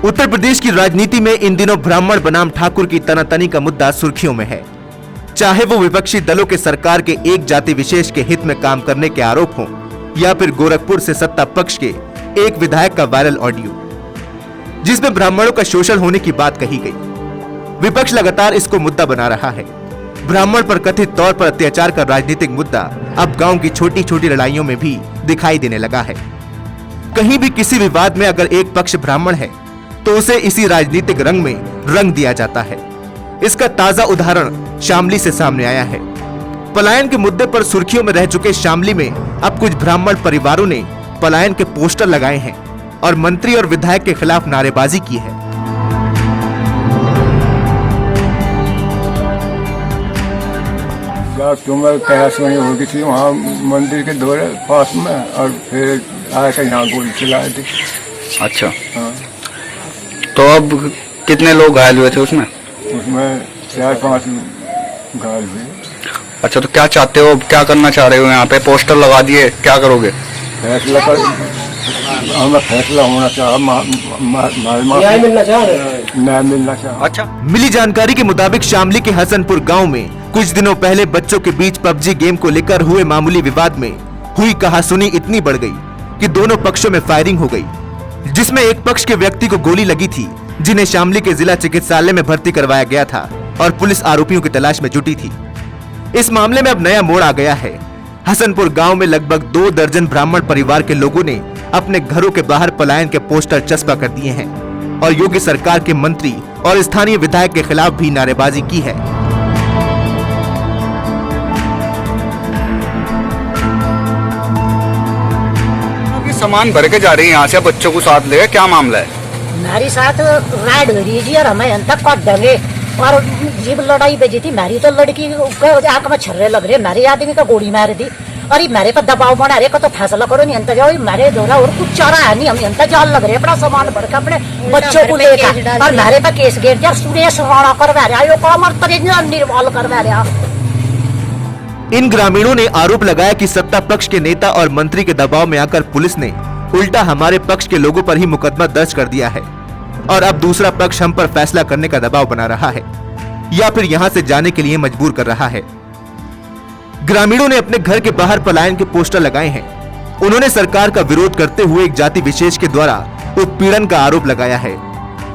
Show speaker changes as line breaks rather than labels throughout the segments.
उत्तर प्रदेश की राजनीति में इन दिनों ब्राह्मण बनाम ठाकुर की तनातनी का मुद्दा सुर्खियों में है। चाहे वो विपक्षी दलों के सरकार के एक जाति विशेष के हित में काम करने के आरोप हों या फिर गोरखपुर से सत्ता पक्ष के एक विधायक का वायरल ऑडियो जिसमें ब्राह्मणों का शोषण होने की बात कही गई। विपक्ष लगातार इसको मुद्दा बना रहा है। ब्राह्मण पर कथित तौर पर अत्याचार का राजनीतिक मुद्दा अब गांव की छोटी छोटी लड़ाइयों में भी दिखाई देने लगा है। कहीं भी किसी विवाद में अगर एक पक्ष ब्राह्मण है तो उसे इसी राजनीतिक रंग में रंग दिया जाता है। इसका ताजा उदाहरण शामली से सामने आया है। पलायन के मुद्दे पर सुर्खियों में रह चुके शामली में अब कुछ ब्राह्मण परिवारों ने पलायन के पोस्टर लगाए हैं और मंत्री और विधायक के खिलाफ नारेबाजी की है।
कैलाश होगी थी वहाँ मंदिर के दौरे पास में और फिर आकर यहाँ गोली चलाए थे।
अच्छा
हाँ।
तो अब कितने लोग घायल हुए थे उसमें?
उसमें 4-5 घायल हुए।
अच्छा, तो क्या चाहते हो, क्या करना चाह रहे हो? यहाँ पे पोस्टर लगा दिए, क्या करोगे?
फैसला कर, हमें फैसला होना चाहिए, न्याय मिलना चाहिए।
अच्छा,
मिली जानकारी के मुताबिक शामली के हसनपुर गांव में कुछ दिनों पहले बच्चों के बीच पबजी गेम को लेकर हुए मामूली विवाद में हुई कहासुनी इतनी बढ़ गई कि दोनों पक्षों में फायरिंग हो गई, जिसमें एक पक्ष के व्यक्ति को गोली लगी थी जिन्हें शामली के जिला चिकित्सालय में भर्ती करवाया गया था और पुलिस आरोपियों की तलाश में जुटी थी। इस मामले में अब नया मोड़ आ गया है। हसनपुर गांव में लगभग 2 दर्जन ब्राह्मण परिवार के लोगों ने अपने घरों के बाहर पलायन के पोस्टर चस्पा कर दिए हैं और योगी सरकार के मंत्री और स्थानीय विधायक के खिलाफ भी नारेबाजी की है।
सामान भर के जा रही है यहाँ से, बच्चों को साथ ले, क्या मामला है?
हमारे साथ राइड हो रही जी और हमें अंत कट देंगे और जीव लड़ाई बेची थी। मेरी तो लड़की आंख में छर्रे लग रहे, मेरे आदमी का गोली मार दी और ये मेरे पर दबाव बना रहे को तो फैसला करो नहीं अंत जाओ। मेरे दौरा और कुछ चारा है नहीं, हम अंत जाल लग रहे अपना सामान भर के अपने बच्चों को लेकर और मेरे पर केस गेट यार सुरेश राणा करवा रहा निर्वाल करवा रहा।
इन ग्रामीणों ने आरोप लगाया कि सत्ता पक्ष के नेता और मंत्री के दबाव में आकर पुलिस ने उल्टा हमारे पक्ष के लोगों पर ही मुकदमा दर्ज कर दिया है और अब दूसरा पक्ष हम पर फैसला करने का दबाव बना रहा है या फिर यहाँ से जाने के लिए मजबूर कर रहा है। ग्रामीणों ने अपने घर के बाहर पलायन के पोस्टर लगाए हैं। उन्होंने सरकार का विरोध करते हुए एक जाति विशेष के द्वारा उत्पीड़न का आरोप लगाया है।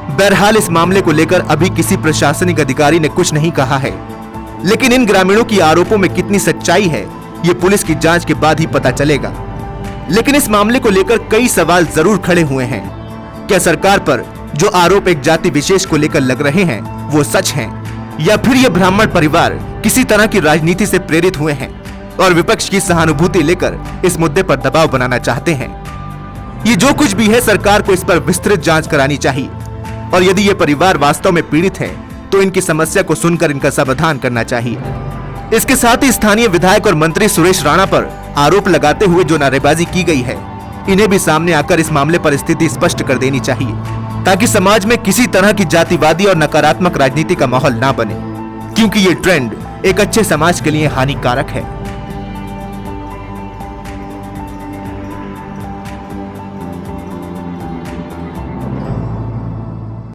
बहरहाल इस मामले को लेकर अभी किसी प्रशासनिक अधिकारी ने कुछ नहीं कहा है, लेकिन इन ग्रामीणों की आरोपों में कितनी सच्चाई है ये पुलिस की जांच के बाद ही पता चलेगा। लेकिन इस मामले को लेकर कई सवाल जरूर खड़े हुए हैं। क्या सरकार पर जो आरोप एक जाति विशेष को लेकर लग रहे हैं वो सच हैं या फिर ये ब्राह्मण परिवार किसी तरह की राजनीति से प्रेरित हुए हैं और विपक्ष की सहानुभूति लेकर इस मुद्दे पर दबाव बनाना चाहते हैं? ये जो कुछ भी है सरकार को इस पर विस्तृत जांच करानी चाहिए और यदि ये परिवार वास्तव में पीड़ित है तो इनकी समस्या को सुनकर इनका समाधान करना चाहिए। इसके साथ ही स्थानीय विधायक और मंत्री सुरेश राणा पर आरोप लगाते हुए जो नारेबाजी की गई है, इन्हें भी सामने आकर इस मामले पर स्थिति स्पष्ट कर देनी चाहिए ताकि समाज में किसी तरह की जातिवादी और नकारात्मक राजनीति का माहौल ना बने, क्योंकि ये ट्रेंड एक अच्छे समाज के लिए हानिकारक है।